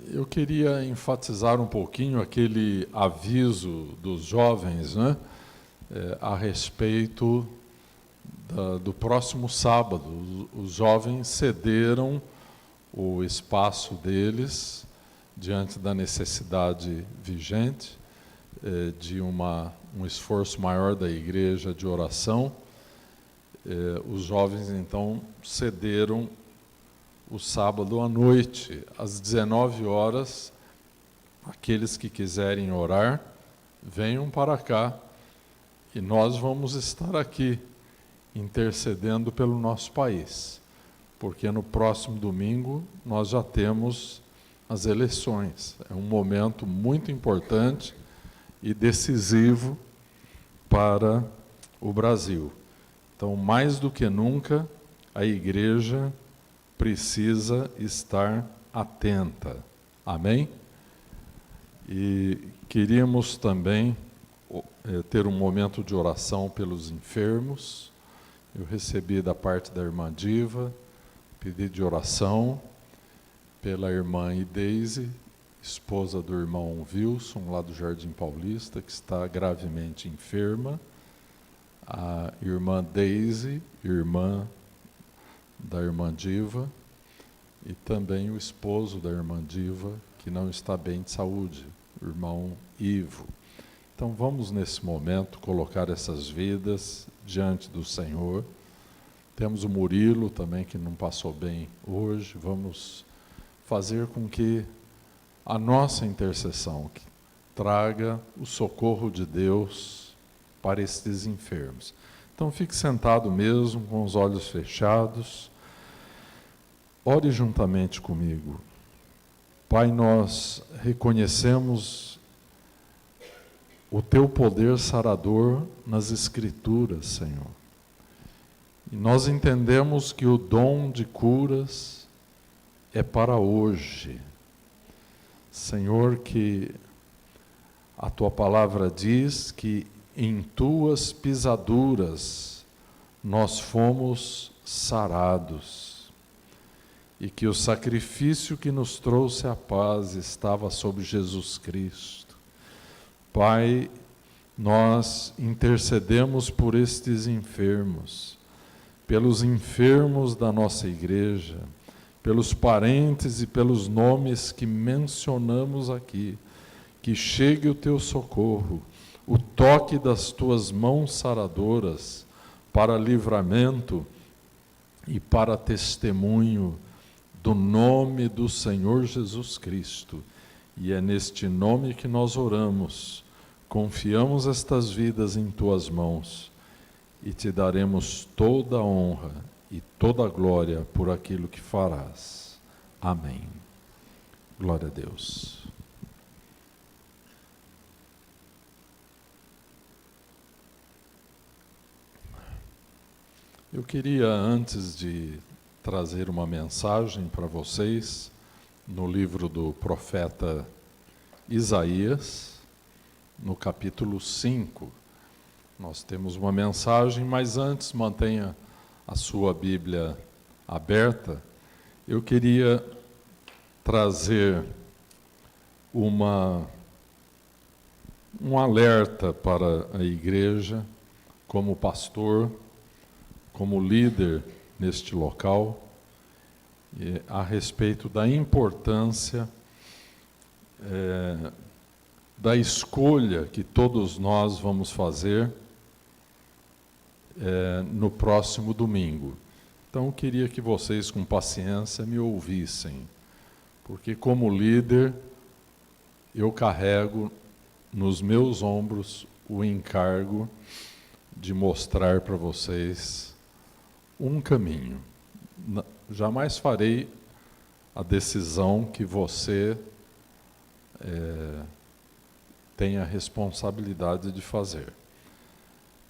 Eu queria enfatizar um pouquinho aquele aviso dos jovens, né, a respeito do próximo sábado. Os jovens cederam o espaço deles diante da necessidade vigente de um esforço maior da igreja de oração. Os jovens, então, cederam o sábado à noite, às 19 horas, aqueles que quiserem orar, venham para cá e nós vamos estar aqui intercedendo pelo nosso país, porque no próximo domingo nós já temos as eleições. É um momento muito importante e decisivo para o Brasil. Então, mais do que nunca, a igreja precisa estar atenta. Amém? E queríamos também ter um momento de oração pelos enfermos. Eu recebi da parte da irmã Diva pedido de oração pela irmã Ideise, esposa do irmão Wilson, lá do Jardim Paulista, que está gravemente enferma. A irmã Deise, irmã da irmã Diva, e também o esposo da irmã Diva, que não está bem de saúde, o irmão Ivo. Então vamos nesse momento colocar essas vidas diante do Senhor. Temos o Murilo também, que não passou bem hoje. Vamos fazer com que a nossa intercessão traga o socorro de Deus para estes enfermos. Então fique sentado mesmo, com os olhos fechados. Ore juntamente comigo. Pai, nós reconhecemos o Teu poder sarador nas Escrituras, Senhor. E nós entendemos que o dom de curas é para hoje. Senhor, que a Tua palavra diz que em Tuas pisaduras nós fomos sarados, e que o sacrifício que nos trouxe a paz estava sobre Jesus Cristo. Pai, nós intercedemos por estes enfermos, pelos enfermos da nossa igreja, pelos parentes e pelos nomes que mencionamos aqui, que chegue o Teu socorro, o toque das Tuas mãos saradoras para livramento e para testemunho do nome do Senhor Jesus Cristo. E é neste nome que nós oramos, confiamos estas vidas em Tuas mãos e Te daremos toda a honra e toda a glória por aquilo que farás. Amém. Glória a Deus. Eu queria, antes de trazer uma mensagem para vocês, no livro do profeta Isaías, no capítulo 5, nós temos uma mensagem, mas antes mantenha a sua Bíblia aberta. Eu queria trazer um alerta para a igreja, como pastor, como líder neste local, a respeito da importância da escolha que todos nós vamos fazer no próximo domingo. Então, eu queria que vocês, com paciência, me ouvissem, porque como líder, eu carrego nos meus ombros o encargo de mostrar para vocês um caminho. Jamais farei a decisão que você tem a responsabilidade de fazer.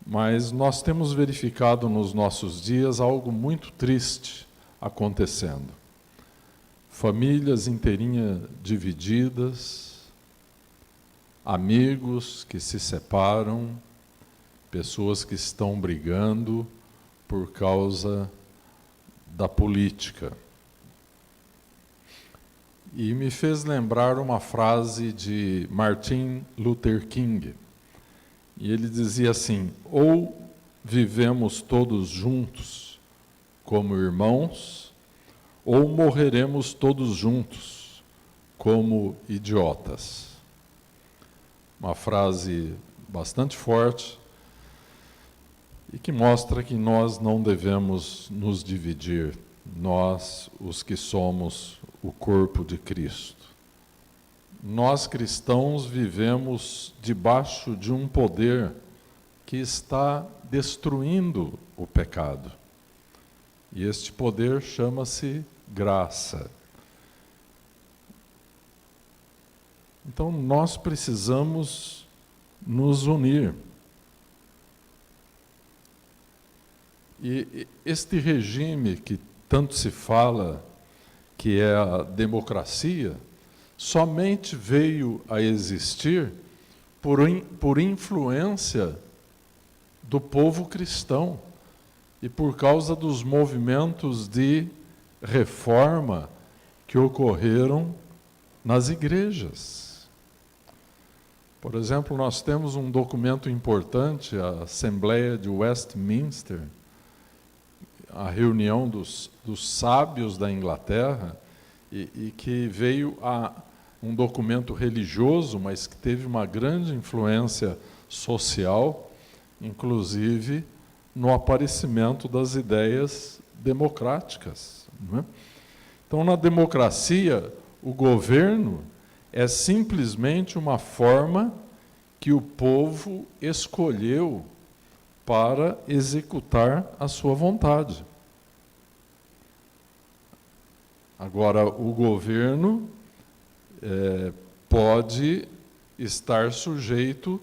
Mas nós temos verificado nos nossos dias algo muito triste acontecendo. Famílias inteirinhas divididas, amigos que se separam, pessoas que estão brigando por causa da política. E me fez lembrar uma frase de Martin Luther King. E ele dizia assim: ou vivemos todos juntos como irmãos, ou morreremos todos juntos como idiotas. Uma frase bastante forte e que mostra que nós não devemos nos dividir, nós, os que somos o corpo de Cristo. Nós, cristãos, vivemos debaixo de um poder que está destruindo o pecado. E este poder chama-se graça. Então, nós precisamos nos unir. E este regime que tanto se fala, que é a democracia, somente veio a existir por influência do povo cristão e por causa dos movimentos de reforma que ocorreram nas igrejas. Por exemplo, nós temos um documento importante, a Assembleia de Westminster, a reunião dos sábios da Inglaterra, e que veio a um documento religioso, mas que teve uma grande influência social, inclusive no aparecimento das ideias democráticas, não é? Então, na democracia, o governo é simplesmente uma forma que o povo escolheu para executar a sua vontade. Agora, o governo pode estar sujeito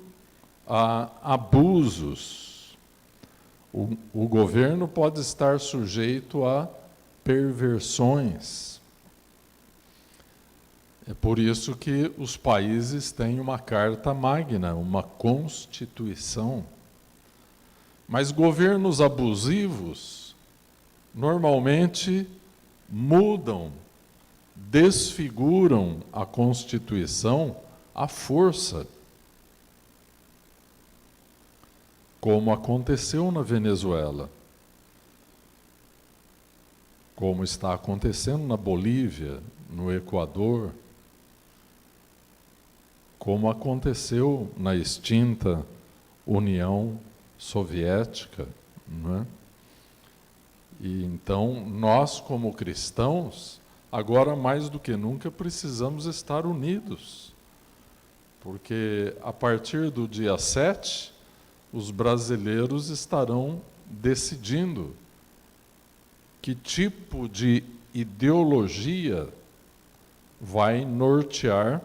a abusos. O governo pode estar sujeito a perversões. É por isso que os países têm uma carta magna, uma constituição. Mas governos abusivos normalmente mudam, desfiguram a Constituição à força, como aconteceu na Venezuela, como está acontecendo na Bolívia, no Equador, como aconteceu na extinta União Soviética, não é? E então, nós como cristãos, agora mais do que nunca, precisamos estar unidos, porque a partir do dia 7, os brasileiros estarão decidindo que tipo de ideologia vai nortear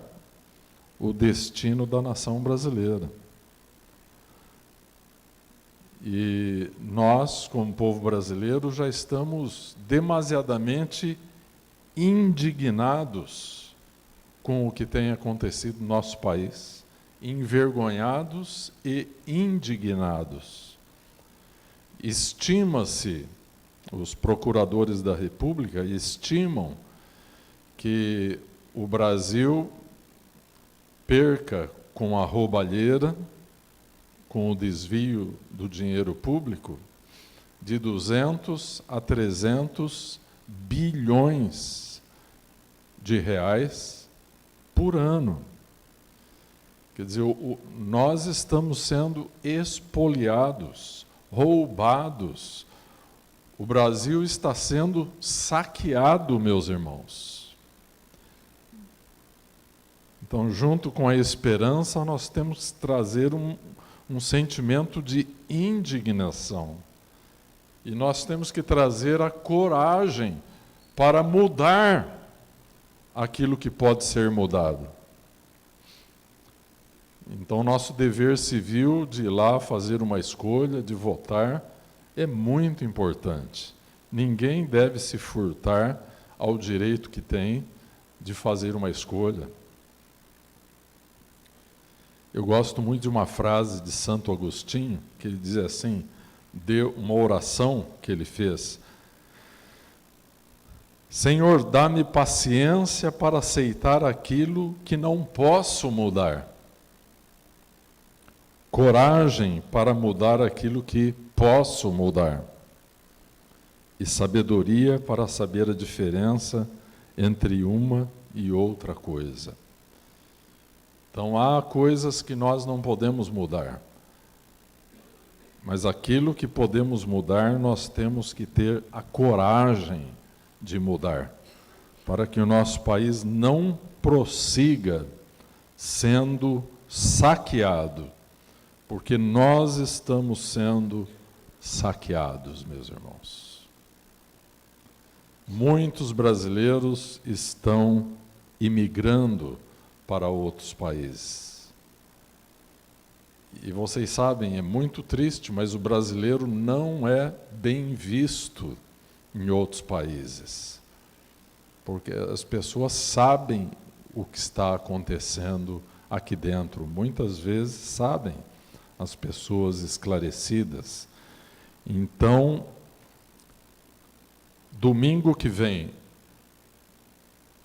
o destino da nação brasileira. E nós, como povo brasileiro, já estamos demasiadamente indignados com o que tem acontecido no nosso país, envergonhados e indignados. Estima-se, os procuradores da República estimam que o Brasil perca com a roubalheira, com o desvio do dinheiro público, de 200 a 300 bilhões de reais por ano. Quer dizer, nós estamos sendo espoliados, roubados. O Brasil está sendo saqueado, meus irmãos. Então, junto com a esperança, nós temos que trazer um sentimento de indignação. E nós temos que trazer a coragem para mudar aquilo que pode ser mudado. Então, nosso dever civil de ir lá fazer uma escolha, de votar, é muito importante. Ninguém deve se furtar ao direito que tem de fazer uma escolha. Eu gosto muito de uma frase de Santo Agostinho, que ele diz assim, de uma oração que ele fez: Senhor, dá-me paciência para aceitar aquilo que não posso mudar. Coragem para mudar aquilo que posso mudar. E sabedoria para saber a diferença entre uma e outra coisa. Então, há coisas que nós não podemos mudar. Mas aquilo que podemos mudar, nós temos que ter a coragem de mudar, para que o nosso país não prossiga sendo saqueado, porque nós estamos sendo saqueados, meus irmãos. Muitos brasileiros estão imigrando para outros países. E vocês sabem, é muito triste, mas o brasileiro não é bem visto em outros países, porque as pessoas sabem o que está acontecendo aqui dentro, muitas vezes sabem, as pessoas esclarecidas. Então, domingo que vem,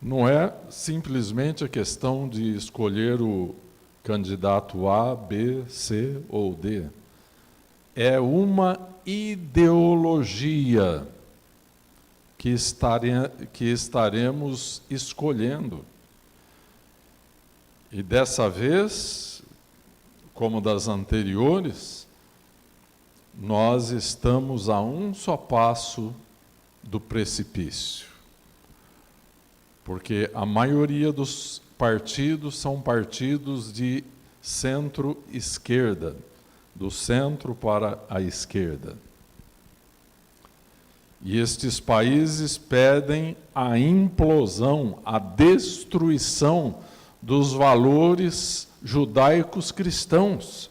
não é simplesmente a questão de escolher o candidato A, B, C ou D. É uma ideologia que estaremos escolhendo. E dessa vez, como das anteriores, nós estamos a um só passo do precipício. Porque a maioria dos partidos são partidos de centro-esquerda, do centro para a esquerda. E estes países pedem a implosão, a destruição dos valores judaicos cristãos,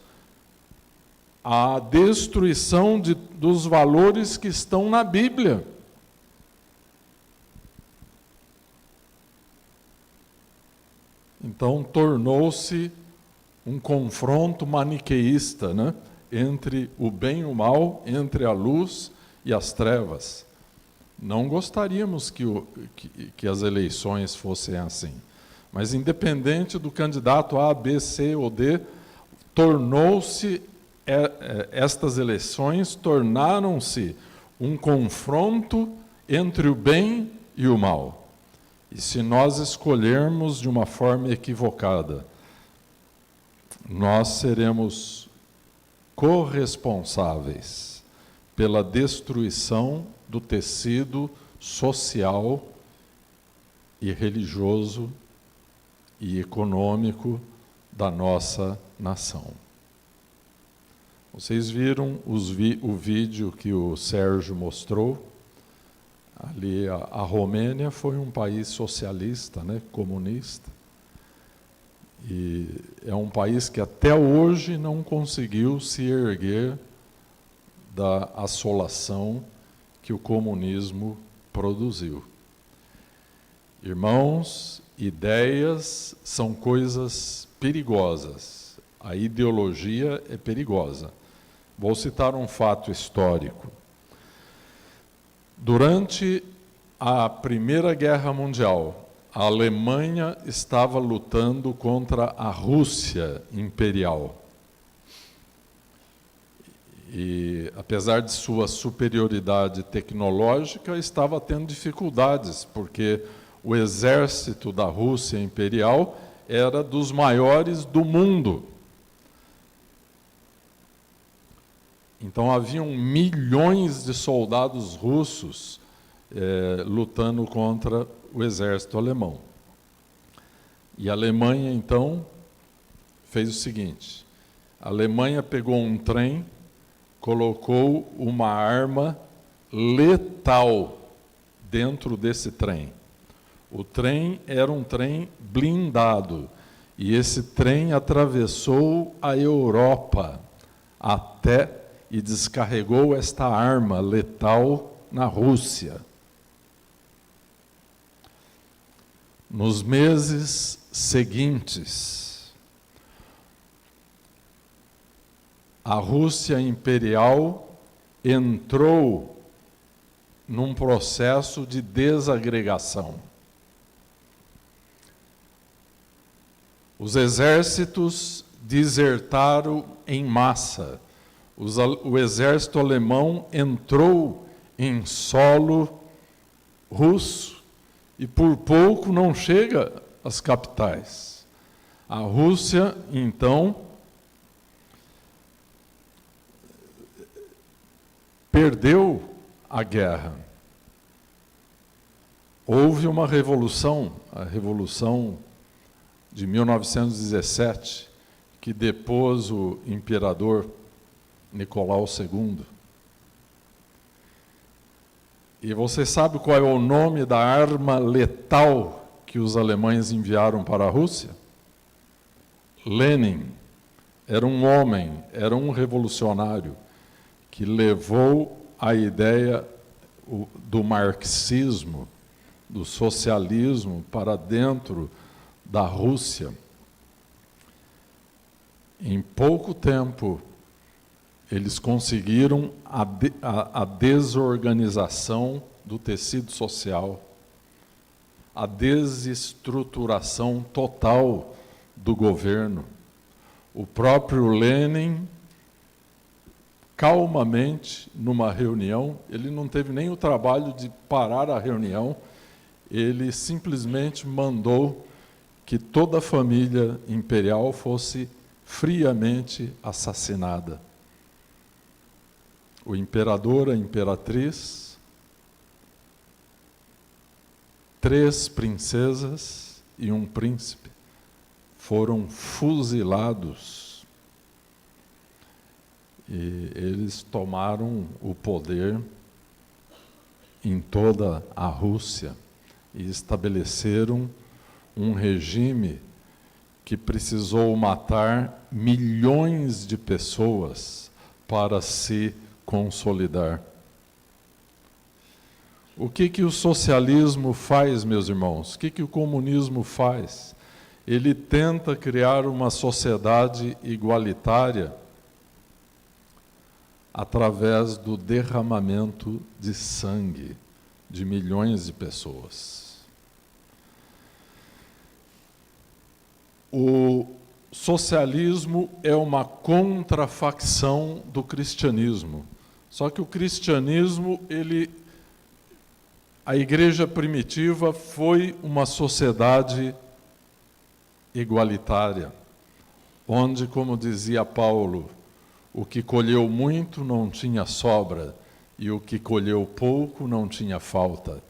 a destruição dos valores que estão na Bíblia. Então, tornou-se um confronto maniqueísta, né? Entre o bem e o mal, entre a luz e as trevas. Não gostaríamos que as eleições fossem assim. Mas, independente do candidato A, B, C ou D, estas eleições tornaram-se um confronto entre o bem e o mal. E se nós escolhermos de uma forma equivocada, nós seremos corresponsáveis pela destruição do tecido social e religioso e econômico da nossa nação. Vocês viram o vídeo que o Sérgio mostrou? Ali a Romênia foi um país socialista, né, comunista, e é um país que até hoje não conseguiu se erguer da assolação que o comunismo produziu. Irmãos, ideias são coisas perigosas. A ideologia é perigosa. Vou citar um fato histórico. Durante a Primeira Guerra Mundial, a Alemanha estava lutando contra a Rússia imperial. E, apesar de sua superioridade tecnológica, estava tendo dificuldades, porque o exército da Rússia imperial era dos maiores do mundo. Então, haviam milhões de soldados russos lutando contra o exército alemão. E a Alemanha, então, fez o seguinte: a Alemanha pegou um trem, colocou uma arma letal dentro desse trem. O trem era um trem blindado, e esse trem atravessou a Europa e descarregou esta arma letal na Rússia. Nos meses seguintes, a Rússia imperial entrou num processo de desagregação. Os exércitos desertaram em massa. O exército alemão entrou em solo russo e por pouco não chega às capitais. A Rússia, então, perdeu a guerra. Houve uma revolução, a Revolução de 1917, que depôs o imperador Nicolau II. E você sabe qual é o nome da arma letal que os alemães enviaram para a Rússia? Lenin. Era um homem, era um revolucionário que levou a ideia do marxismo, do socialismo para dentro da Rússia. Em pouco tempo, eles conseguiram a desorganização do tecido social, a desestruturação total do governo. O próprio Lenin, calmamente, numa reunião, ele não teve nem o trabalho de parar a reunião, ele simplesmente mandou que toda a família imperial fosse friamente assassinada. O imperador, a imperatriz, 3 princesas e um príncipe foram fuzilados. E eles tomaram o poder em toda a Rússia e estabeleceram um regime que precisou matar milhões de pessoas para se consolidar. O que o socialismo faz, meus irmãos? O que o comunismo faz? Ele tenta criar uma sociedade igualitária através do derramamento de sangue de milhões de pessoas. O socialismo é uma contrafacção do cristianismo. Só que o cristianismo, a igreja primitiva foi uma sociedade igualitária, onde, como dizia Paulo, o que colheu muito não tinha sobra, e o que colheu pouco não tinha falta.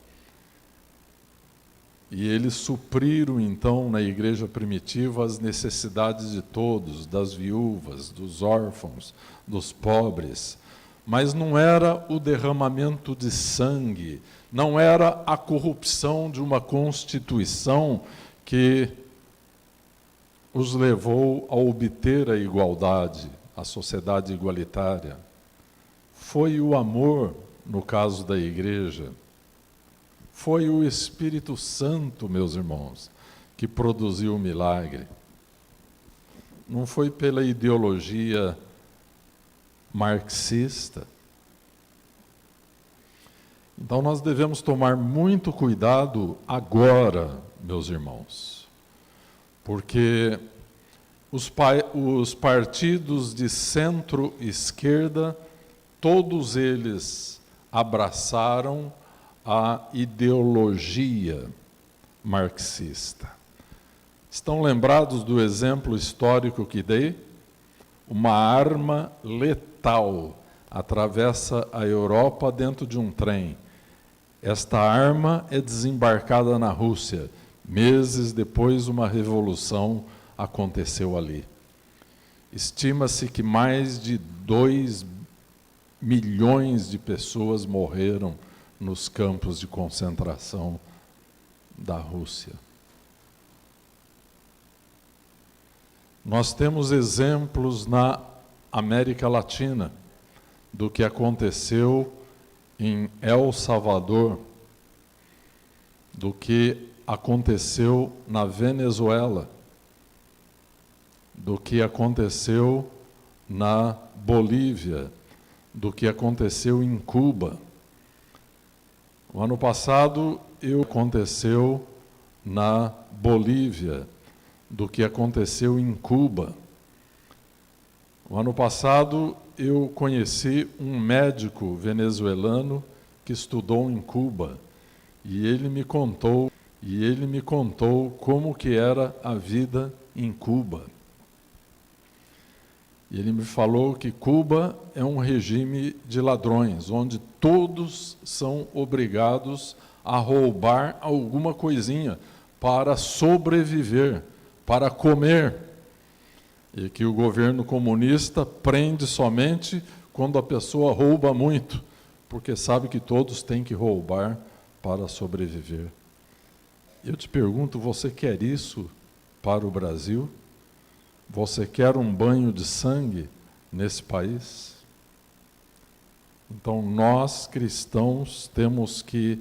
E eles supriram, então, na igreja primitiva, as necessidades de todos, das viúvas, dos órfãos, dos pobres. Mas não era o derramamento de sangue, não era a corrupção de uma constituição que os levou a obter a igualdade, a sociedade igualitária. Foi o amor, no caso da igreja. Foi o Espírito Santo, meus irmãos, que produziu o milagre. Não foi pela ideologia marxista. Então nós devemos tomar muito cuidado agora, meus irmãos, porque os partidos de centro-esquerda, todos eles abraçaram a ideologia marxista. Estão lembrados do exemplo histórico que dei? Uma arma letal atravessa a Europa dentro de um trem. Esta arma é desembarcada na Rússia. Meses depois, uma revolução aconteceu ali. Estima-se que mais de 2 milhões de pessoas morreram nos campos de concentração da Rússia. Nós temos exemplos na América Latina do que aconteceu em El Salvador, do que aconteceu na Venezuela, do que aconteceu na Bolívia, do que aconteceu em Cuba. O ano passado aconteceu na Bolívia do que aconteceu em Cuba. O ano passado eu conheci um médico venezuelano que estudou em Cuba e ele me contou como que era a vida em Cuba. E ele me falou que Cuba é um regime de ladrões, onde todos são obrigados a roubar alguma coisinha para sobreviver, para comer. E que o governo comunista prende somente quando a pessoa rouba muito, porque sabe que todos têm que roubar para sobreviver. Eu te pergunto, você quer isso para o Brasil? Você quer um banho de sangue nesse país? Então, nós cristãos temos que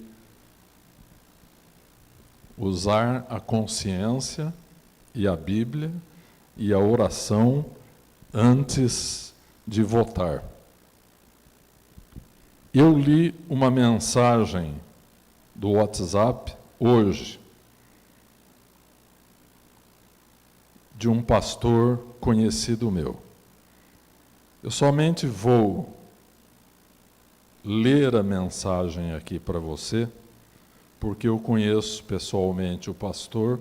usar a consciência e a Bíblia e a oração antes de votar. Eu li uma mensagem do WhatsApp hoje de um pastor conhecido meu. Eu somente vou ler a mensagem aqui para você, porque eu conheço pessoalmente o pastor,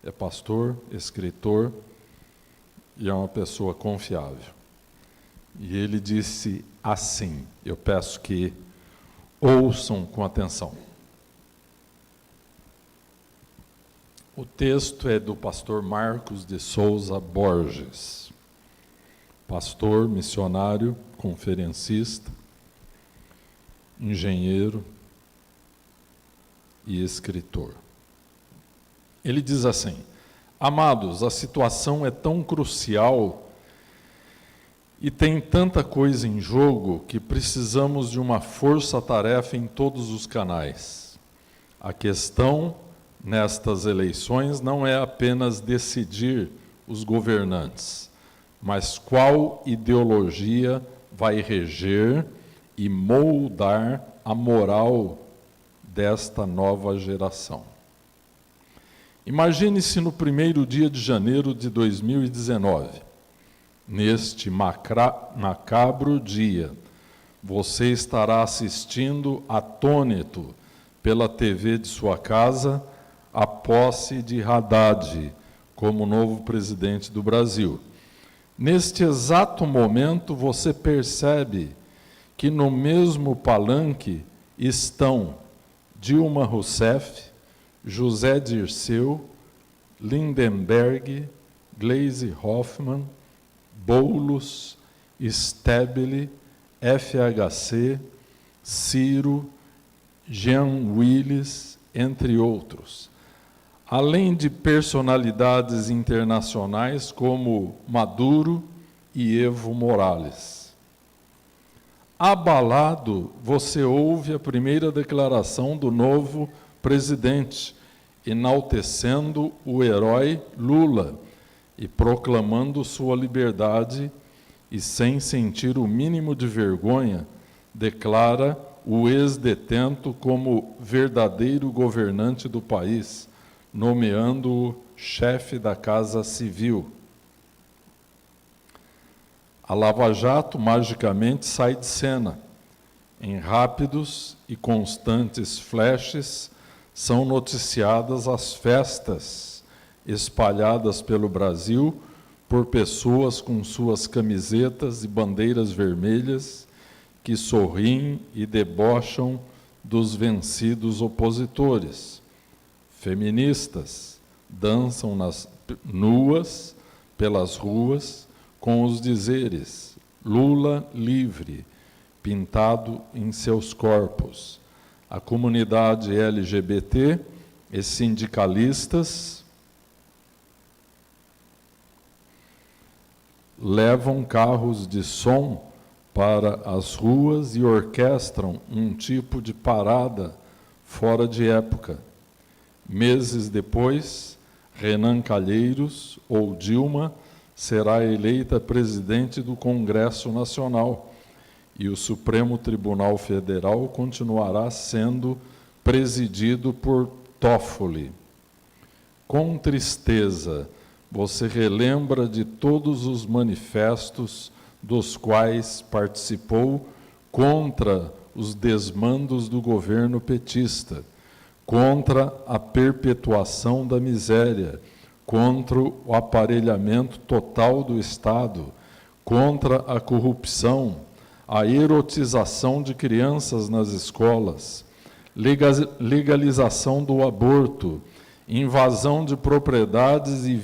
é pastor, escritor, e é uma pessoa confiável. E ele disse assim, eu peço que ouçam com atenção. O texto é do pastor Marcos de Souza Borges, pastor, missionário, conferencista, engenheiro e escritor. Ele diz assim: amados, a situação é tão crucial e tem tanta coisa em jogo que precisamos de uma força-tarefa em todos os canais. A questão nestas eleições não é apenas decidir os governantes, mas qual ideologia vai reger e moldar a moral desta nova geração. Imagine-se no primeiro dia de janeiro de 2019, neste macabro dia, você estará assistindo atônito pela TV de sua casa a posse de Haddad como novo presidente do Brasil. Neste exato momento, você percebe que no mesmo palanque estão Dilma Rousseff, José Dirceu, Lindenberg, Gleisi Hoffmann, Boulos, Stabile, FHC, Ciro, Jean Willis, entre outros. Além de personalidades internacionais como Maduro e Evo Morales. Abalado, você ouve a primeira declaração do novo presidente, enaltecendo o herói Lula e proclamando sua liberdade, e sem sentir o mínimo de vergonha, declara o ex-detento como verdadeiro governante do país, nomeando-o chefe da Casa Civil. A Lava Jato magicamente sai de cena. Em rápidos e constantes flashes, são noticiadas as festas espalhadas pelo Brasil por pessoas com suas camisetas e bandeiras vermelhas que sorriem e debocham dos vencidos opositores. Feministas dançam nuas pelas ruas com os dizeres Lula livre, pintado em seus corpos. A comunidade LGBT e sindicalistas levam carros de som para as ruas e orquestram um tipo de parada fora de época. Meses depois, Renan Calheiros, ou Dilma, será eleita presidente do Congresso Nacional e o Supremo Tribunal Federal continuará sendo presidido por Toffoli. Com tristeza, você relembra de todos os manifestos dos quais participou contra os desmandos do governo petista, contra a perpetuação da miséria, contra o aparelhamento total do Estado, contra a corrupção, a erotização de crianças nas escolas, legalização do aborto, invasão de propriedades e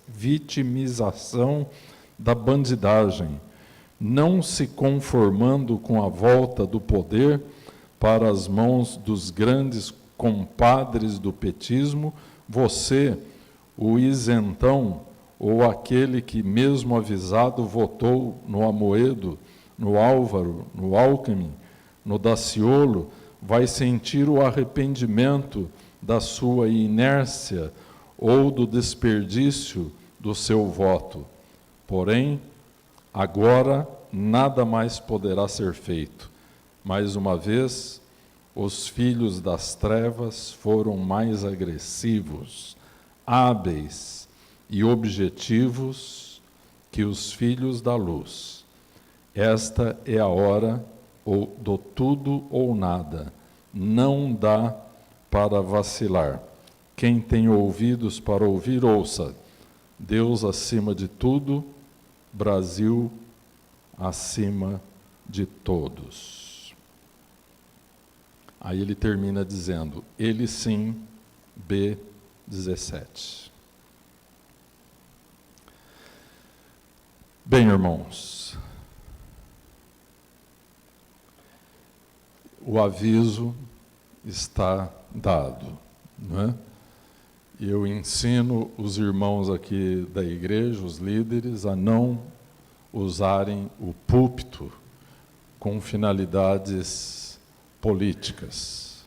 vitimização da bandidagem, não se conformando com a volta do poder para as mãos dos grandes compadres do petismo, você, o isentão, ou aquele que, mesmo avisado, votou no Amoedo, no Álvaro, no Alckmin, no Daciolo, vai sentir o arrependimento da sua inércia ou do desperdício do seu voto. Porém, agora nada mais poderá ser feito. Mais uma vez, os filhos das trevas foram mais agressivos, hábeis e objetivos que os filhos da luz. Esta é a hora do tudo ou nada. Não dá para vacilar. Quem tem ouvidos para ouvir, ouça. Deus acima de tudo, Brasil acima de todos. Aí ele termina dizendo, ele sim, B17. Bem, irmãos, o aviso está dado, não é? Eu ensino os irmãos aqui da igreja, os líderes, a não usarem o púlpito com finalidades políticas.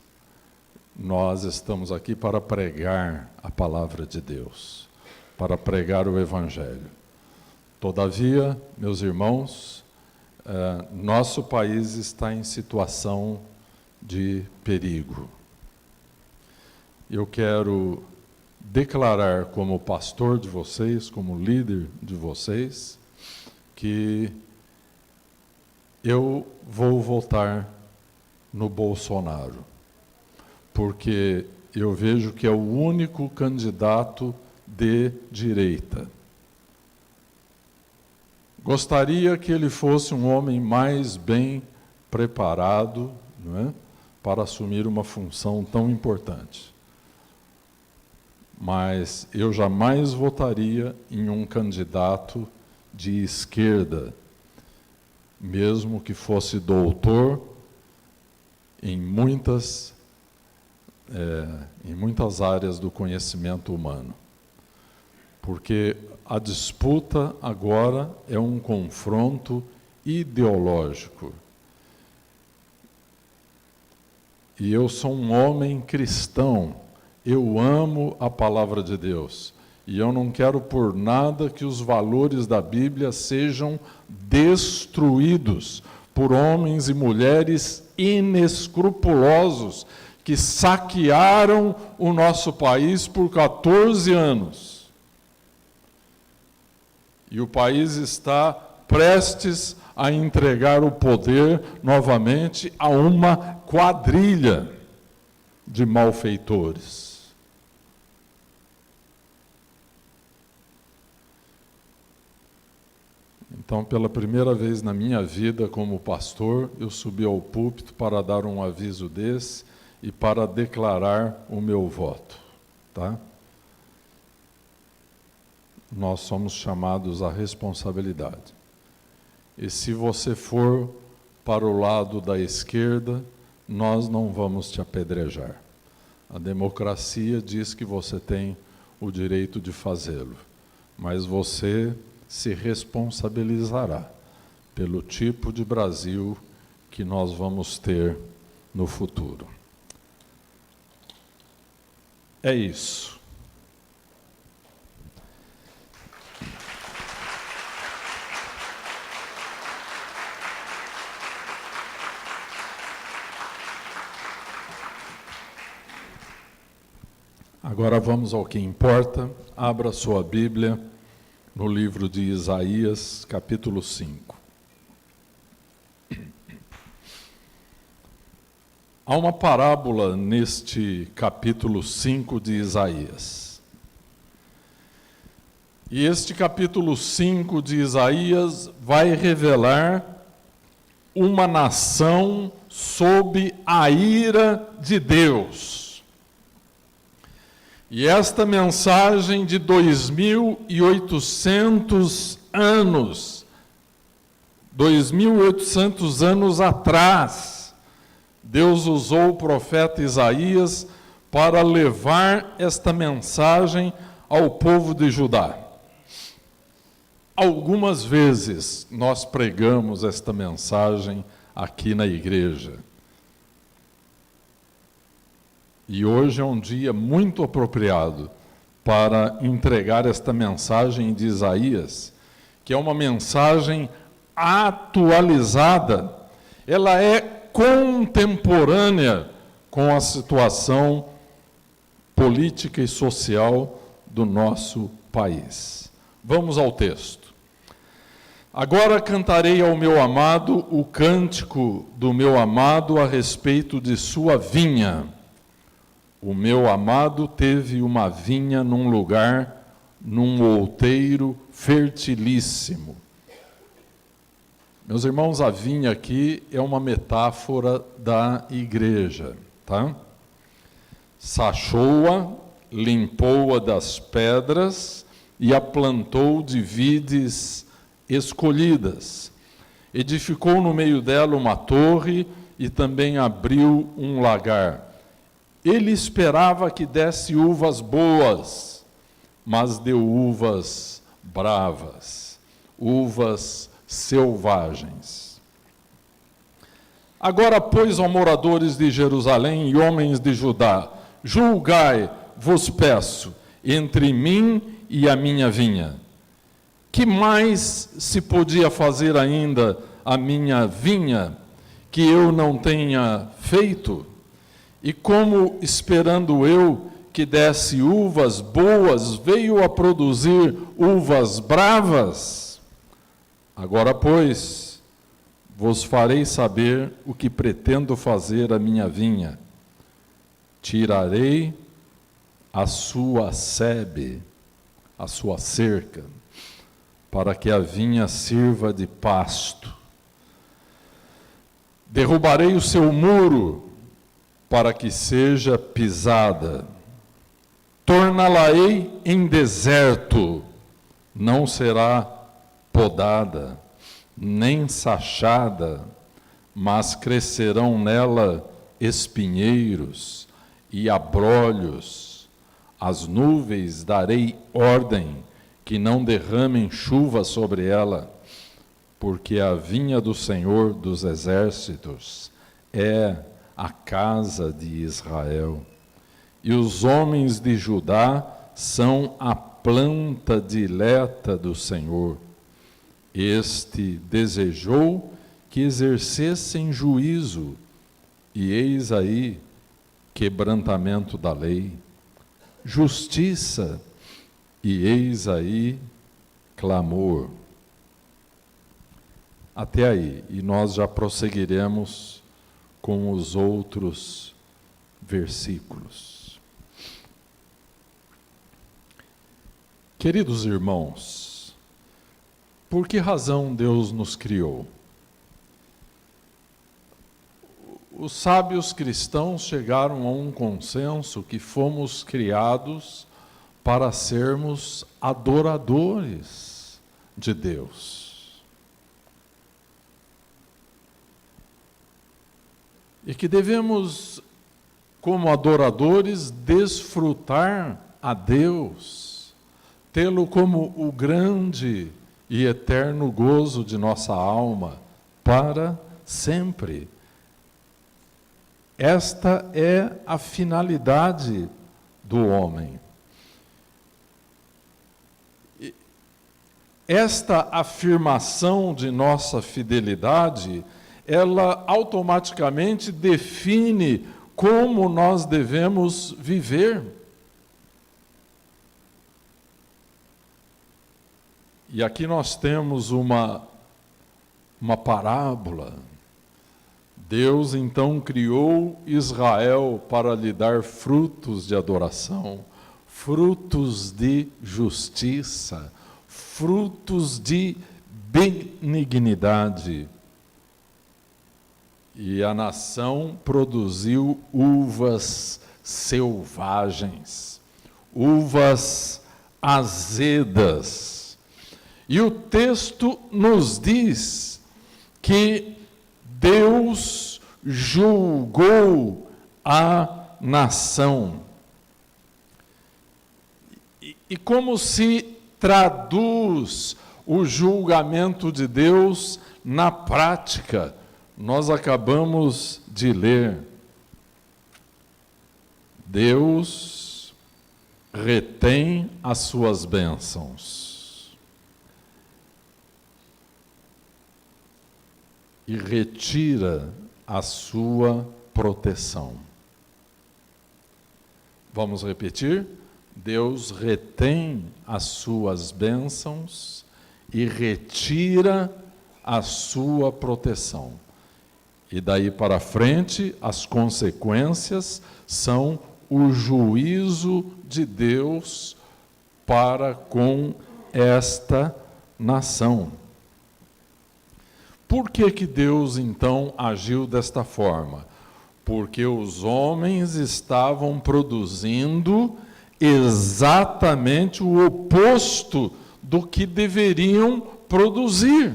Nós estamos aqui para pregar a palavra de Deus, para pregar o Evangelho. Todavia, meus irmãos, nosso país está em situação de perigo. Eu quero declarar como pastor de vocês, como líder de vocês, que eu vou votar no Bolsonaro, porque eu vejo que é o único candidato de direita. Gostaria que ele fosse um homem mais bem preparado, não é, para assumir uma função tão importante. Mas eu jamais votaria em um candidato de esquerda, mesmo que fosse doutor em muitas áreas do conhecimento humano. Porque a disputa agora é um confronto ideológico. E eu sou um homem cristão, eu amo a palavra de Deus, e eu não quero por nada que os valores da Bíblia sejam destruídos por homens e mulheres inescrupulosos que saquearam o nosso país por 14 anos. E o país está prestes a entregar o poder novamente a uma quadrilha de malfeitores. Então, pela primeira vez na minha vida como pastor, eu subi ao púlpito para dar um aviso desse e para declarar o meu voto, tá? Nós somos chamados à responsabilidade. E se você for para o lado da esquerda, nós não vamos te apedrejar. A democracia diz que você tem o direito de fazê-lo, mas você se responsabilizará pelo tipo de Brasil que nós vamos ter no futuro. É isso. Agora vamos ao que importa. Abra sua Bíblia no livro de Isaías, capítulo 5. Há uma parábola neste capítulo 5 de Isaías. E este capítulo 5 de Isaías vai revelar uma nação sob a ira de Deus. E esta mensagem de 2.800 anos, 2.800 anos atrás, Deus usou o profeta Isaías para levar esta mensagem ao povo de Judá. Algumas vezes nós pregamos esta mensagem aqui na igreja. E hoje é um dia muito apropriado para entregar esta mensagem de Isaías, que é uma mensagem atualizada. Ela é contemporânea com a situação política e social do nosso país. Vamos ao texto. Agora cantarei ao meu amado o cântico do meu amado a respeito de sua vinha. O meu amado teve uma vinha num lugar, num outeiro fertilíssimo. Meus irmãos, a vinha aqui é uma metáfora da igreja, tá? Sachou-a, limpou-a das pedras e a plantou de vides escolhidas. Edificou no meio dela uma torre e também abriu um lagar. Ele esperava que desse uvas boas, mas deu uvas bravas, uvas selvagens. Agora, pois, ó moradores de Jerusalém e homens de Judá, julgai, vos peço, entre mim e a minha vinha. Que mais se podia fazer ainda a minha vinha, que eu não tenha feito? E como, esperando eu que desse uvas boas, veio a produzir uvas bravas? Agora, pois, vos farei saber o que pretendo fazer à minha vinha. Tirarei a sua sebe, a sua cerca, para que a vinha sirva de pasto. Derrubarei o seu muro, para que seja pisada. Torná-la-ei em deserto, não será podada, nem sachada, mas crescerão nela espinheiros e abrolhos. Às nuvens darei ordem, que não derramem chuva sobre ela, porque a vinha do Senhor dos Exércitos é a casa de Israel, e os homens de Judá são a planta dileta do Senhor. Este desejou que exercessem juízo, e eis aí quebrantamento da lei, justiça, e eis aí clamor. Até aí, e nós já prosseguiremos com os outros versículos. Queridos irmãos, por que razão Deus nos criou? Os sábios cristãos chegaram a um consenso que fomos criados para sermos adoradores de Deus. E que devemos, como adoradores, desfrutar a Deus, tê-lo como o grande e eterno gozo de nossa alma, para sempre. Esta é a finalidade do homem. Esta afirmação de nossa fidelidade, ela automaticamente define como nós devemos viver. E aqui nós temos uma parábola. Deus então criou Israel para lhe dar frutos de adoração, frutos de justiça, frutos de benignidade. E a nação produziu uvas selvagens, uvas azedas. E o texto nos diz que Deus julgou a nação. E como se traduz o julgamento de Deus na prática? Nós acabamos de ler. Deus retém as suas bênçãos e retira a sua proteção. Vamos repetir? Deus retém as suas bênçãos e retira a sua proteção. E daí para frente, as consequências são o juízo de Deus para com esta nação. Por que Deus então agiu desta forma? Porque os homens estavam produzindo exatamente o oposto do que deveriam produzir.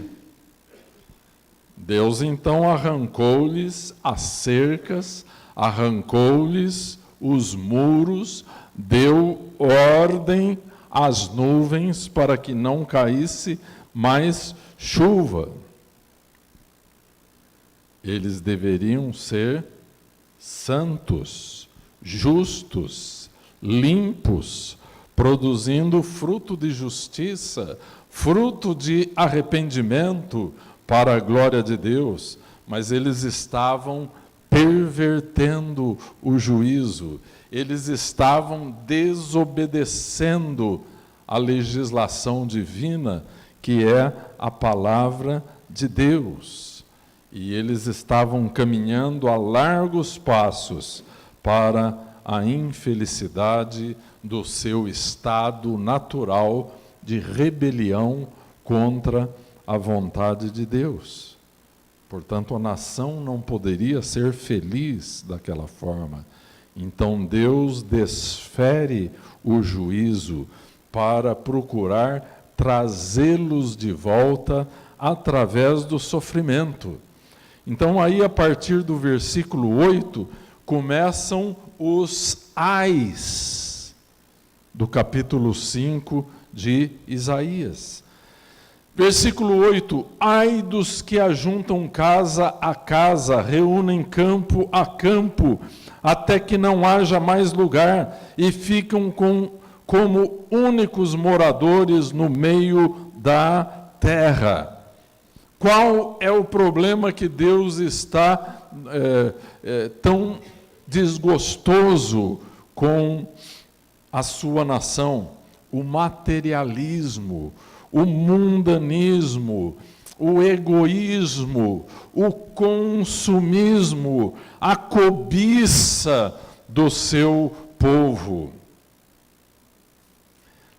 Deus então arrancou-lhes as cercas, arrancou-lhes os muros, deu ordem às nuvens para que não caísse mais chuva. Eles deveriam ser santos, justos, limpos, produzindo fruto de justiça, fruto de arrependimento para a glória de Deus, mas eles estavam pervertendo o juízo, eles estavam desobedecendo a legislação divina, que é a palavra de Deus. E eles estavam caminhando a largos passos para a infelicidade do seu estado natural de rebelião contra a vontade de Deus. Portanto, a nação não poderia ser feliz daquela forma. Então Deus desfere o juízo para procurar trazê-los de volta através do sofrimento. Então aí, a partir do versículo 8, começam os ais do capítulo 5 de Isaías. Versículo 8: ai dos que ajuntam casa a casa, reúnem campo a campo, até que não haja mais lugar, e ficam como únicos moradores no meio da terra. Qual é o problema que Deus está tão desgostoso com a sua nação? O materialismo, o mundanismo, o egoísmo, o consumismo, a cobiça do seu povo.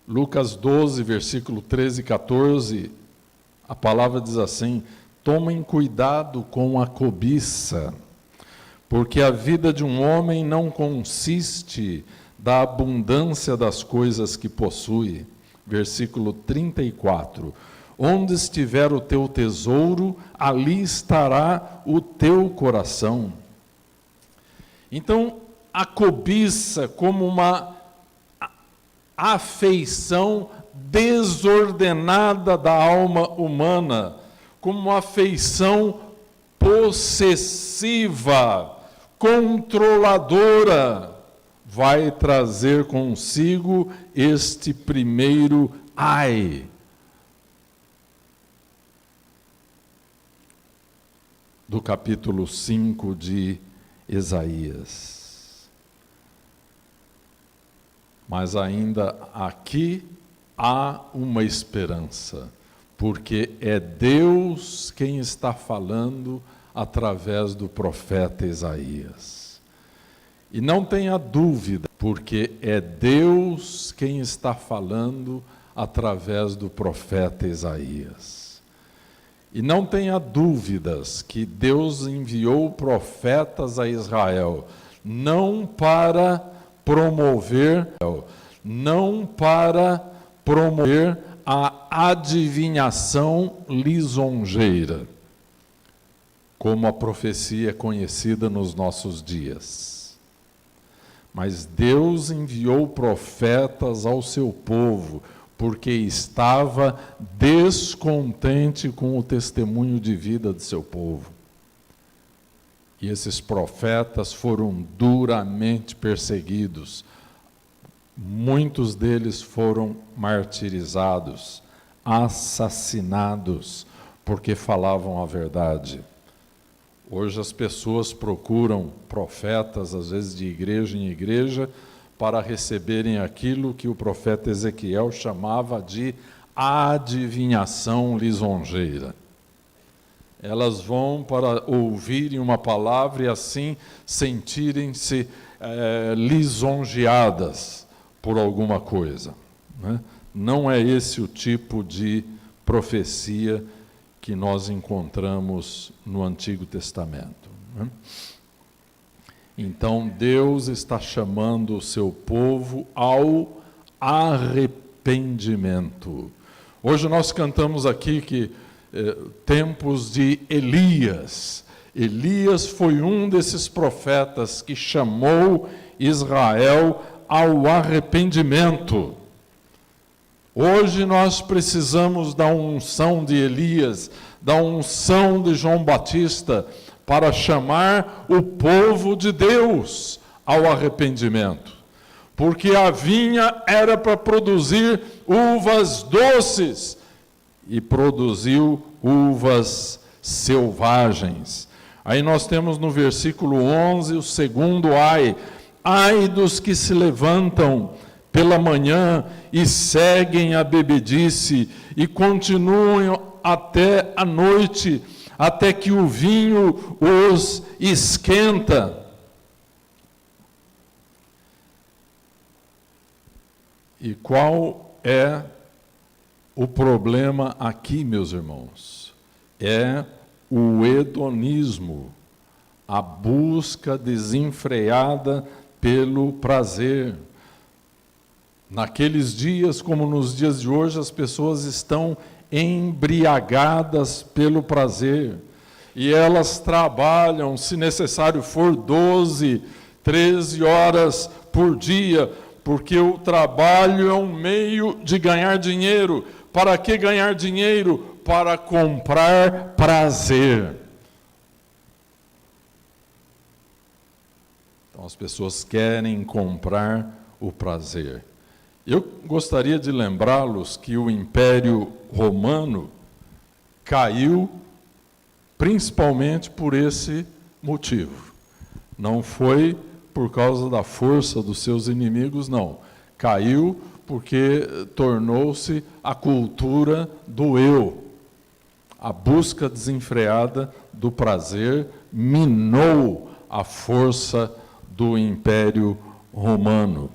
Lucas 12, versículo 13 e 14, a palavra diz assim: tomem cuidado com a cobiça, porque a vida de um homem não consiste da abundância das coisas que possui. Versículo 34, onde estiver o teu tesouro, ali estará o teu coração. Então, a cobiça como uma afeição desordenada da alma humana, como uma afeição possessiva, controladora, vai trazer consigo este primeiro ai. Do capítulo 5 de Isaías. Mas ainda aqui há uma esperança, porque é Deus quem está falando através do profeta Isaías. E não tenha dúvida, porque é Deus quem está falando através do profeta Isaías. E não tenha dúvidas que Deus enviou profetas a Israel, não para promover a adivinhação lisonjeira, como a profecia é conhecida nos nossos dias. Mas Deus enviou profetas ao seu povo, porque estava descontente com o testemunho de vida de seu povo. E esses profetas foram duramente perseguidos. Muitos deles foram martirizados, assassinados, porque falavam a verdade. Hoje as pessoas procuram profetas, às vezes de igreja em igreja, para receberem aquilo que o profeta Ezequiel chamava de adivinhação lisonjeira. Elas vão para ouvirem uma palavra e assim sentirem-se lisonjeadas por alguma coisa, né? Não é esse o tipo de profecia que nós encontramos no Antigo Testamento, né? Então, Deus está chamando o seu povo ao arrependimento. Hoje nós cantamos aqui que tempos de Elias. Elias foi um desses profetas que chamou Israel ao arrependimento. Hoje nós precisamos da unção de Elias, da unção de João Batista, para chamar o povo de Deus ao arrependimento. Porque a vinha era para produzir uvas doces e produziu uvas selvagens. Aí nós temos no versículo 11 o segundo ai. Ai dos que se levantam pela manhã e seguem a bebedice e continuam até a noite, até que o vinho os esquenta. E qual é o problema aqui, meus irmãos? É o hedonismo, a busca desenfreada pelo prazer. Naqueles dias, como nos dias de hoje, as pessoas estão embriagadas pelo prazer. E elas trabalham, se necessário for, 12, 13 horas por dia, porque o trabalho é um meio de ganhar dinheiro. Para que ganhar dinheiro? Para comprar prazer. Então as pessoas querem comprar o prazer. Eu gostaria de lembrá-los que o Império Romano caiu principalmente por esse motivo. Não foi por causa da força dos seus inimigos, não. Caiu porque tornou-se a cultura do eu. A busca desenfreada do prazer minou a força do Império Romano.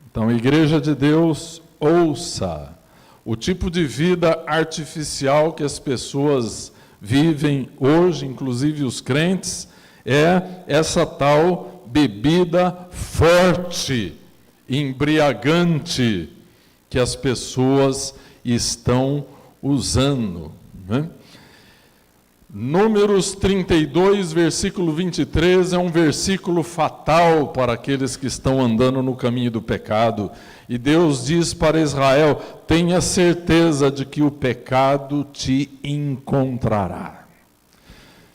Então, Igreja de Deus, ouça. O tipo de vida artificial que as pessoas vivem hoje, inclusive os crentes, é essa tal bebida forte, embriagante, que as pessoas estão usando, né? Números 32, versículo 23, é um versículo fatal para aqueles que estão andando no caminho do pecado. E Deus diz para Israel: tenha certeza de que o pecado te encontrará.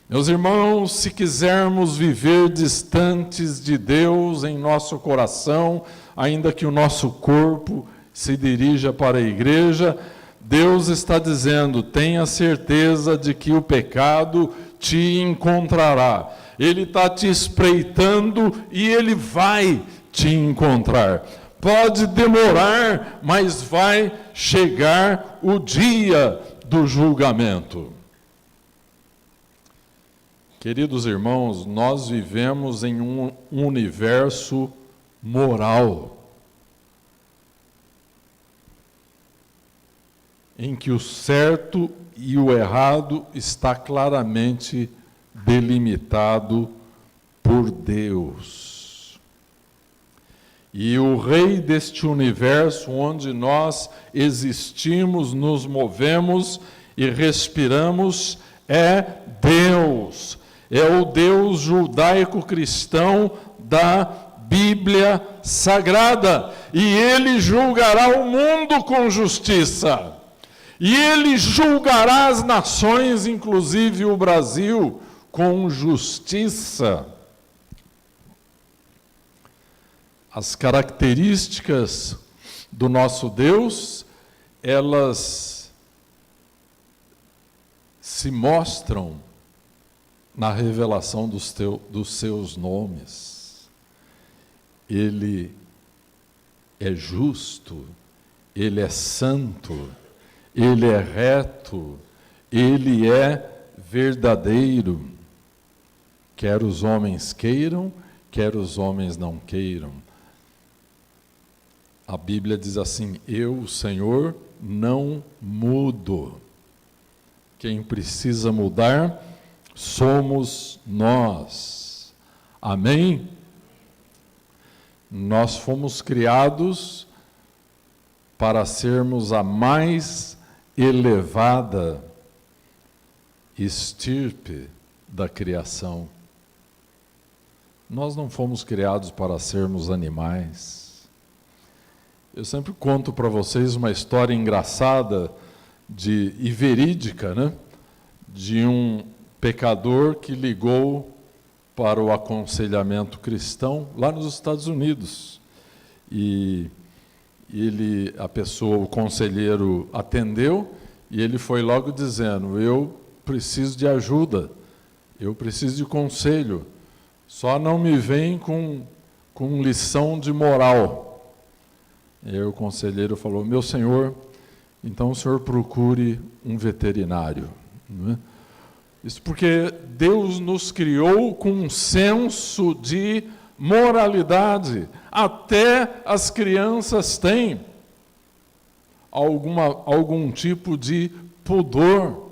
Meus irmãos, se quisermos viver distantes de Deus em nosso coração, ainda que o nosso corpo se dirija para a igreja, Deus está dizendo: tenha certeza de que o pecado te encontrará. Ele está te espreitando e ele vai te encontrar. pode demorar, mas vai chegar o dia do julgamento. Queridos irmãos, nós vivemos em um universo moral, em que o certo e o errado está claramente delimitado por Deus. E o rei deste universo, onde nós existimos, nos movemos e respiramos, é Deus. É o Deus judaico-cristão da Bíblia Sagrada. E Ele julgará o mundo com justiça. E Ele julgará as nações, inclusive o Brasil, com justiça. As características do nosso Deus, elas se mostram na revelação dos seus nomes. Ele é justo, Ele é santo, Ele é reto, Ele é verdadeiro. Quer os homens queiram, quer os homens não queiram. A Bíblia diz assim: eu, o Senhor, não mudo. Quem precisa mudar somos nós. Amém? Nós fomos criados para sermos a mais elevada estirpe da criação. Nós não fomos criados para sermos animais. Eu sempre conto para vocês uma história engraçada e verídica, né? De um pecador que ligou para o aconselhamento cristão lá nos Estados Unidos. E o conselheiro atendeu e ele foi logo dizendo: eu preciso de ajuda, eu preciso de conselho, só não me vem com lição de moral. E aí o conselheiro falou: meu senhor, então o senhor procure um veterinário. Não é? Isso porque Deus nos criou com um senso de moralidade. Até as crianças têm algum tipo de pudor.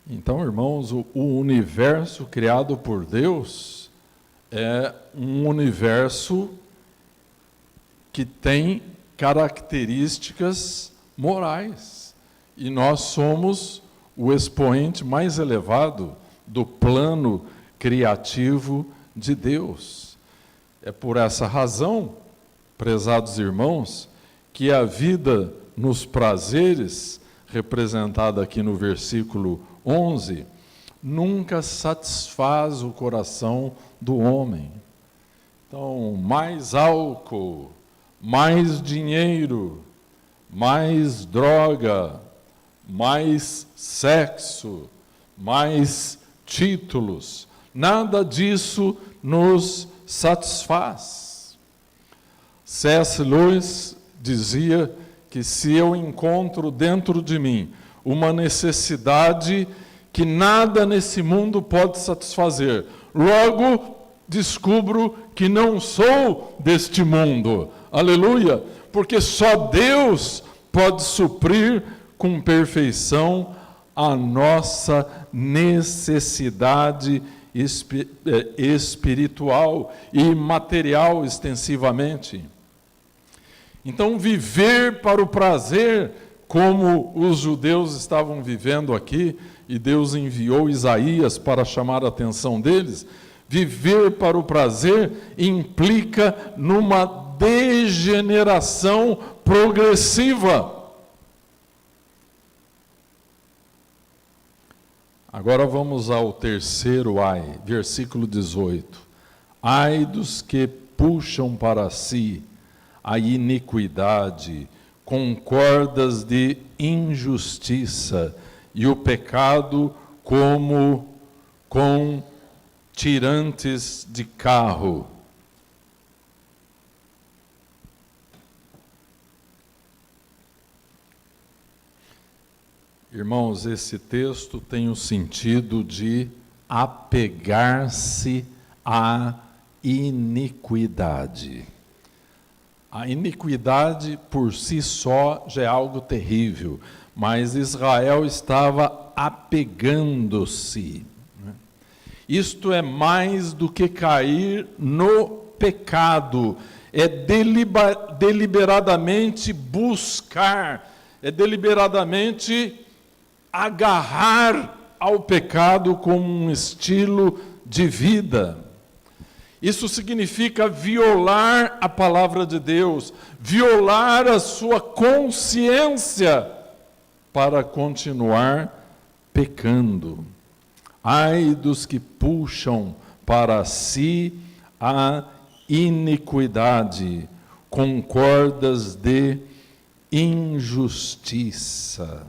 Então, irmãos, o universo criado por Deus é um universo que tem características morais. E nós somos o expoente mais elevado do plano criativo de Deus. É por essa razão, prezados irmãos, que a vida nos prazeres, representada aqui no versículo 11, nunca satisfaz o coração do homem. Então, mais álcool, mais dinheiro, mais droga, mais sexo, mais títulos, nada disso nos satisfaz. C.S. Lewis dizia que se eu encontro dentro de mim uma necessidade que nada nesse mundo pode satisfazer, logo descubro que não sou deste mundo. Aleluia! Porque só Deus pode suprir com perfeição a nossa necessidade espiritual e material extensivamente. Então, viver para o prazer, como os judeus estavam vivendo aqui, e Deus enviou Isaías para chamar a atenção deles, viver para o prazer implica numa degeneração progressiva. Agora vamos ao terceiro ai, versículo 18. Ai dos que puxam para si a iniquidade com cordas de injustiça e o pecado como com tirantes de carro. Irmãos, esse texto tem o sentido de apegar-se à iniquidade. A iniquidade por si só já é algo terrível, mas Israel estava apegando-se. Isto é mais do que cair no pecado, é deliberadamente buscar, é deliberadamente agarrar ao pecado como um estilo de vida. Isso significa violar a palavra de Deus, violar a sua consciência para continuar pecando. Ai dos que puxam para si a iniquidade com cordas de injustiça.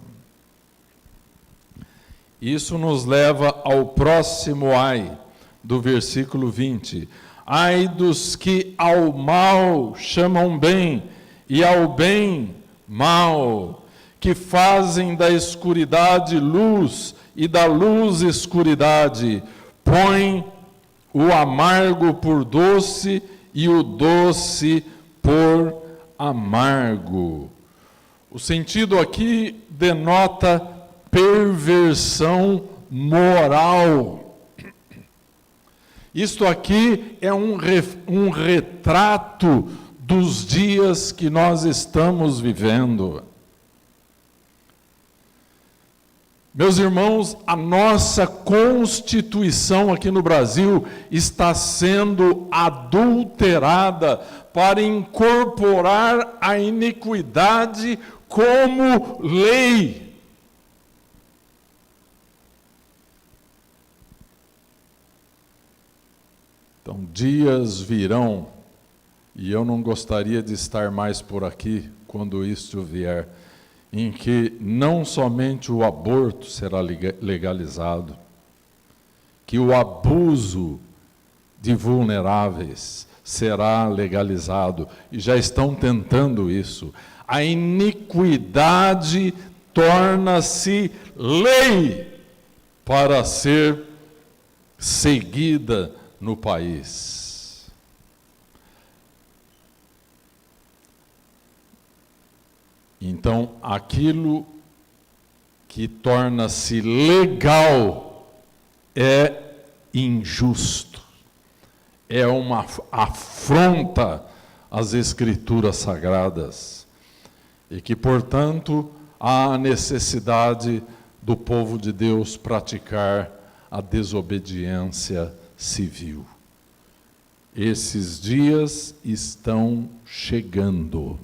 Isso nos leva ao próximo ai, do versículo 20. Ai dos que ao mal chamam bem, e ao bem mal, que fazem da escuridade luz, e da luz escuridade, põem o amargo por doce, e o doce por amargo. O sentido aqui denota perversão moral. Isto aqui é um retrato dos dias que nós estamos vivendo. Meus irmãos, a nossa Constituição aqui no Brasil está sendo adulterada para incorporar a iniquidade como lei. Então, dias virão, e eu não gostaria de estar mais por aqui quando isso vier, em que não somente o aborto será legalizado, que o abuso de vulneráveis será legalizado, e já estão tentando isso. A iniquidade torna-se lei para ser seguida no país. Então, aquilo que torna-se legal é injusto, é uma afronta às Escrituras Sagradas, e que, portanto, há a necessidade do povo de Deus praticar a desobediência civil. Esses dias estão chegando.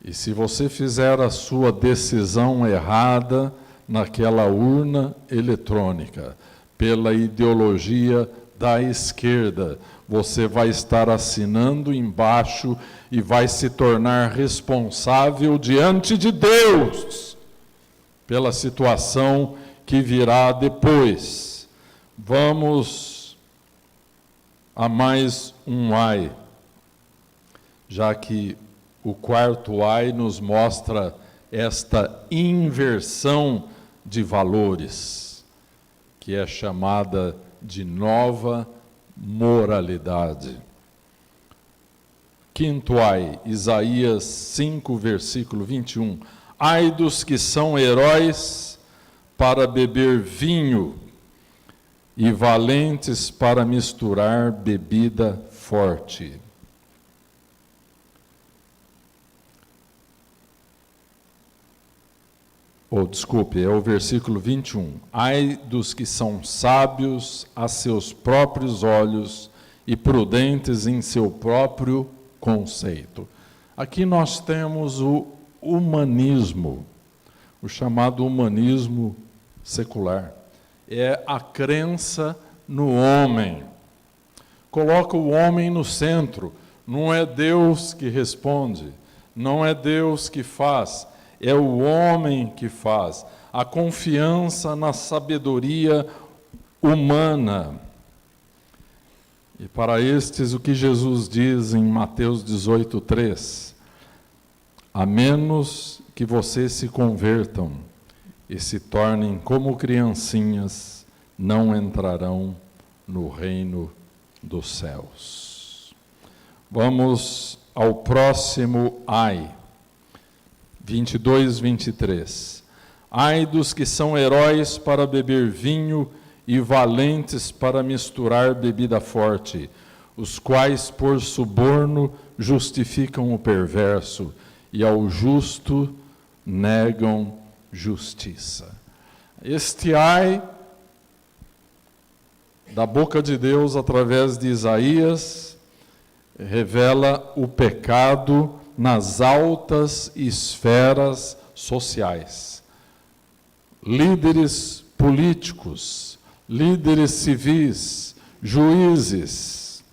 E se você fizer a sua decisão errada naquela urna eletrônica, pela ideologia da esquerda, você vai estar assinando embaixo e vai se tornar responsável diante de Deus pela situação que virá depois. Vamos a mais um ai, já que o quarto ai nos mostra esta inversão de valores, que é chamada de nova moralidade. Quinto ai, Isaías 5, versículo 21. Ai dos que são heróis para beber vinho e valentes para misturar bebida forte. É o versículo 21. Ai dos que são sábios a seus próprios olhos e prudentes em seu próprio conceito. Aqui nós temos o humanismo, o chamado humanismo secular. É a crença no homem. Coloca o homem no centro. Não é Deus que responde, não é Deus que faz. é o homem que faz. A confiança na sabedoria humana. E para estes, o que Jesus diz em Mateus 18:3: a menos que vocês se convertam e se tornem como criancinhas, não entrarão no reino dos céus. Vamos ao próximo ai, 22, 23. Ai dos que são heróis para beber vinho e valentes para misturar bebida forte, os quais por suborno justificam o perverso e ao justo negam justiça. Este ai da boca de Deus, através de Isaías, revela o pecado nas altas esferas sociais. Líderes políticos, líderes civis, juízes.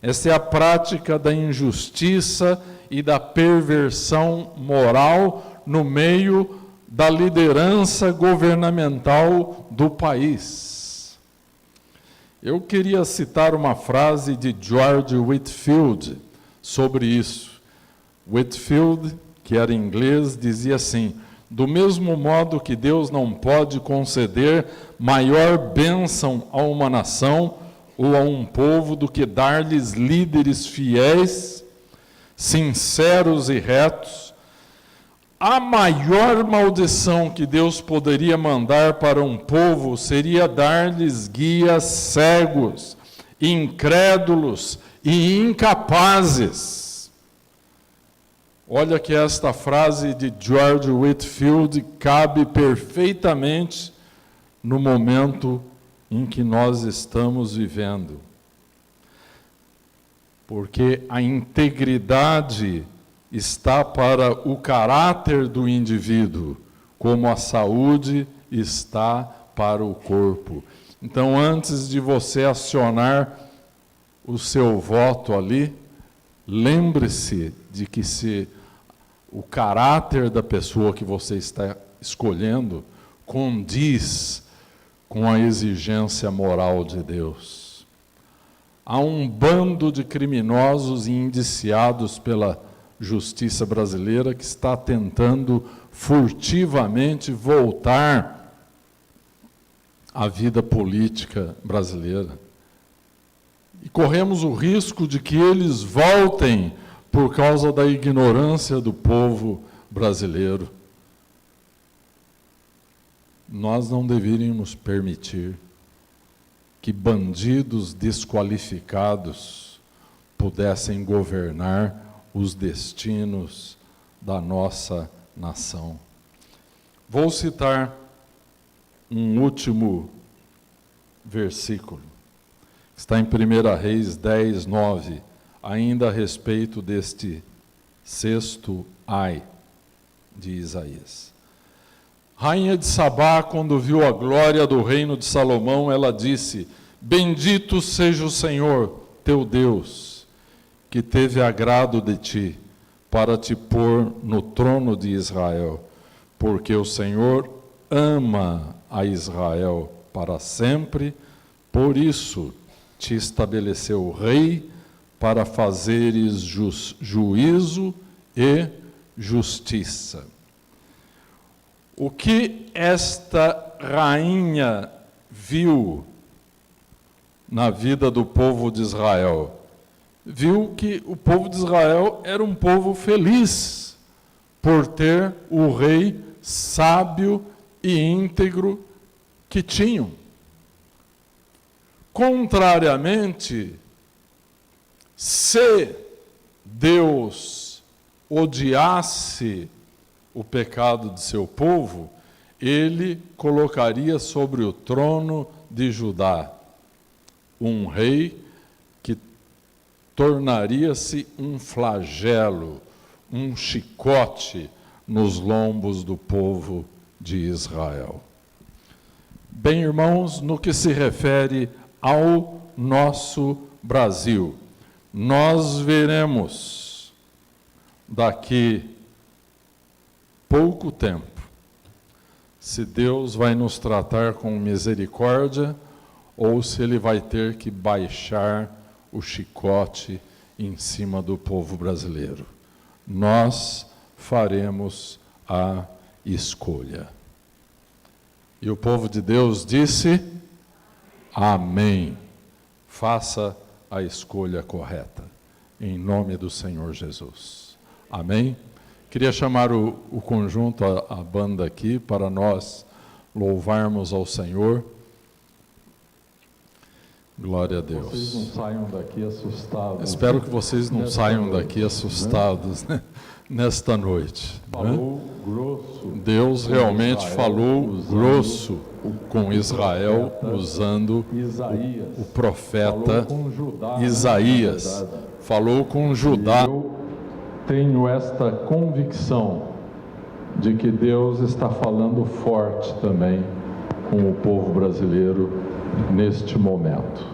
Esta é a prática da injustiça e da perversão moral no meio da liderança governamental do país. Eu queria citar uma frase de George Whitefield sobre isso. Whitefield, que era inglês, dizia assim: do mesmo modo que Deus não pode conceder maior bênção a uma nação ou a um povo do que dar-lhes líderes fiéis, sinceros e retos, a maior maldição que Deus poderia mandar para um povo seria dar-lhes guias cegos, incrédulos e incapazes. Olha que esta frase de George Whitefield cabe perfeitamente no momento em que nós estamos vivendo. Porque a integridade está para o caráter do indivíduo, como a saúde está para o corpo. Então, antes de você acionar o seu voto ali, lembre-se de que se o caráter da pessoa que você está escolhendo condiz com a exigência moral de Deus. Há um bando de criminosos indiciados pela justiça brasileira que está tentando furtivamente voltar à vida política brasileira. E corremos o risco de que eles voltem por causa da ignorância do povo brasileiro. Nós não deveríamos permitir que bandidos desqualificados pudessem governar os destinos da nossa nação. Vou citar um último versículo. Está em 1 Reis 10, 9, ainda a respeito deste sexto ai de Isaías. Rainha de Sabá, quando viu a glória do reino de Salomão, ela disse: bendito seja o Senhor, teu Deus, que teve agrado de ti, para te pôr no trono de Israel, porque o Senhor ama a Israel para sempre, por isso te estabeleceu rei para fazeres juízo e justiça. O que esta rainha viu na vida do povo de Israel? Viu que o povo de Israel era um povo feliz por ter o rei sábio e íntegro que tinham. Contrariamente, se Deus odiasse o pecado de seu povo, ele colocaria sobre o trono de Judá um rei que tornaria-se um flagelo, um chicote nos lombos do povo de Israel. Bem, irmãos, no que se refere ao nosso Brasil, nós veremos daqui pouco tempo, se Deus vai nos tratar com misericórdia ou se Ele vai ter que baixar o chicote em cima do povo brasileiro. Nós faremos a escolha. E o povo de Deus disse: amém. Faça a escolha correta, em nome do Senhor Jesus. Amém? Queria chamar o conjunto, a banda aqui, para nós louvarmos ao Senhor. Glória a Deus. Vocês não saiam daqui assustados. Espero que vocês não saiam daqui assustados, né? Nesta noite. Falou grosso. Deus realmente falou grosso com Israel, usando o profeta Isaías. Falou com Judá. Eu tenho esta convicção de que Deus está falando forte também com o povo brasileiro neste momento.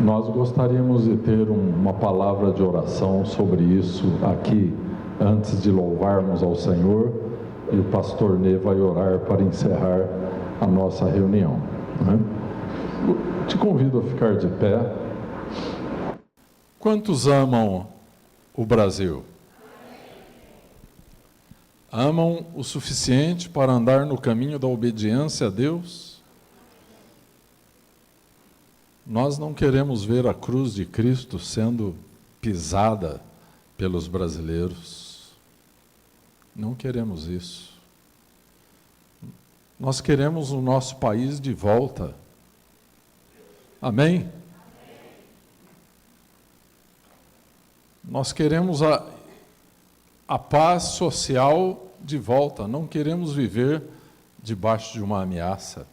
Nós gostaríamos de ter uma palavra de oração sobre isso aqui, antes de louvarmos ao Senhor, e o pastor Ney vai orar para encerrar a nossa reunião. Te convido a ficar de pé. Quantos amam o Brasil? Amam o suficiente para andar no caminho da obediência a Deus? Nós não queremos ver a cruz de Cristo sendo pisada pelos brasileiros. Não queremos isso. Nós queremos o nosso país de volta. Amém? Nós queremos a paz social de volta. Não queremos viver debaixo de uma ameaça.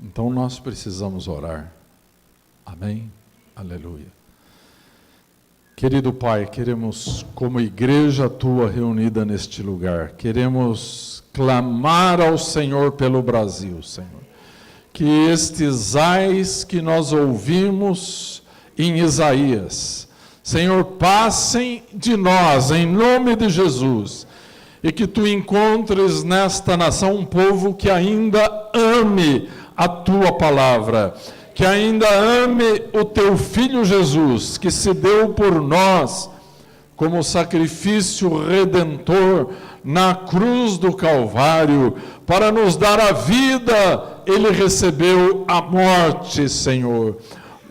Então nós precisamos orar. Amém? Aleluia. Querido Pai, queremos, como igreja tua reunida neste lugar, queremos clamar ao Senhor pelo Brasil, Senhor. Que estes ais que nós ouvimos em Isaías, Senhor, passem de nós, em nome de Jesus, e que tu encontres nesta nação um povo que ainda ame a tua palavra, que ainda ame o teu Filho Jesus, que se deu por nós como sacrifício redentor na cruz do Calvário, para nos dar a vida. Ele recebeu a morte, Senhor,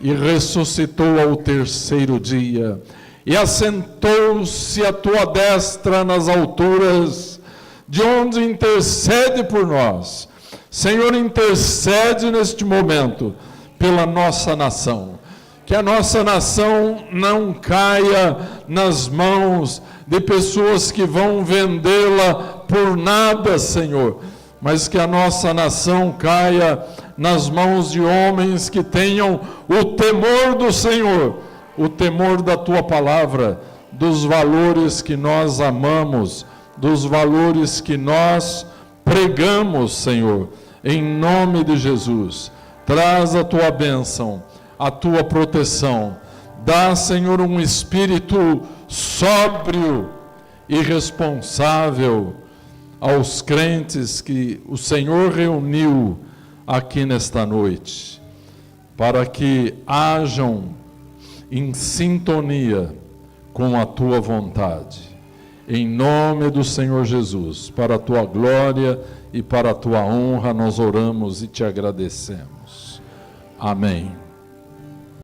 e ressuscitou ao terceiro dia, e assentou-se à tua destra nas alturas, de onde intercede por nós. Senhor, intercede neste momento pela nossa nação, que a nossa nação não caia nas mãos de pessoas que vão vendê-la por nada, Senhor, mas que a nossa nação caia nas mãos de homens que tenham o temor do Senhor, o temor da tua palavra, dos valores que nós amamos, dos valores que nós pregamos, Senhor, em nome de Jesus. Traz a tua bênção, a tua proteção. Dá, Senhor, um espírito sóbrio e responsável aos crentes que o Senhor reuniu aqui nesta noite, para que hajam em sintonia com a tua vontade. Em nome do Senhor Jesus, para a tua glória e para a tua honra, nós oramos e te agradecemos. Amém.